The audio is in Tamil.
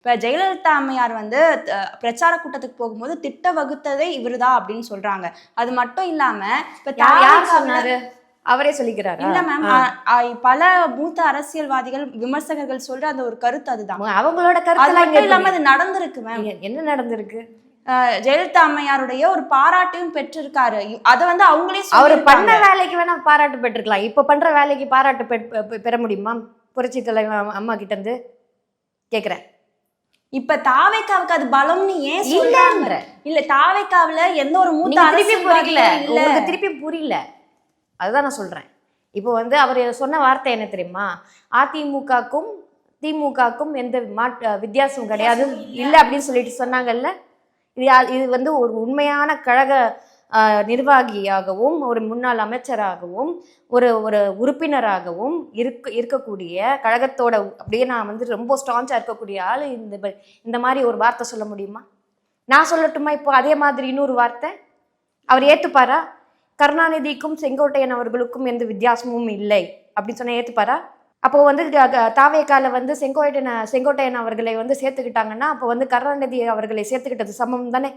இப்ப ஜெயலலிதா அம்மையார் வந்து பிரச்சார கூட்டத்துக்கு போகும்போது திட்ட வகுத்ததே இவருதான் அப்படின்னு சொல்றாங்க. அது மட்டும் இல்லாம இப்ப யார் சொன்னாரு? அவரே சொல்லிக்கிறாரு. இல்ல மேம், பல மூத்த அரசியல்வாதிகள் விமர்சகர்கள் சொல்ற அந்த ஒரு கருத்து அதுதான். அவங்களோட கருத்து மட்டும் இல்லாம அது நடந்திருக்கு மேம். என்ன நடந்திருக்கு? ஜெயலலிதா அம்மையாருடைய ஒரு பாராட்டையும் பெற்றிருக்காரு. அத வந்து அவங்களே அவர் பண்ண வேலைக்கு வேணா பாராட்டு பெற்றிருக்கலாம். இப்ப பண்ற வேலைக்கு பாராட்டு பெற முடியுமா? புரட்சி தலைவர் அம்மா கிட்ட இருந்து கேக்குறேன். இப்ப தாவேக்காவுக்கு அது பலம்னு ஏன் சொல்றாங்க? இல்ல தாவேக்காவுல எந்த ஒரு மூத்த உங்களுக்கு திருப்பி புரியல, அதுதான் நான் சொல்றேன். இப்போ வந்து அவர் சொன்ன வார்த்தை என்ன தெரியுமா? அதிமுகக்கும் திமுகக்கும் எந்த வித்தியாசம் கிடையாது இல்லை அப்படின்னு சொல்லிட்டு சொன்னாங்கல்ல. இது வந்து ஒரு உண்மையான கழக நிர்வாகியாகவும் ஒரு முன்னாள் அமைச்சராகவும் ஒரு உறுப்பினராகவும் இருக்கக்கூடிய கழகத்தோட அப்படியே நான் வந்து ரொம்ப ஸ்ட்ராங்கா இருக்கக்கூடிய ஆளு இந்த மாதிரி ஒரு வார்த்தை சொல்ல முடியுமா? நான் சொல்லட்டுமா இப்போ அதே மாதிரி இன்னொரு வார்த்தை? அவர் ஏத்துப்பாரா? கருணாநிதிக்கும் செங்கோட்டையன் அவர்களுக்கும் எந்த வித்தியாசமும் இல்லை அப்படின்னு சொன்னா ஏத்துப்பாரா? அப்போ வந்து தாவேக்கால வந்து செங்கோட்டையன் அவர்களை வந்து சேர்த்துக்கிட்டாங்கன்னா அப்போ வந்து கருணாநிதி அவர்களை சேர்த்துக்கிட்டது சமம் தானே?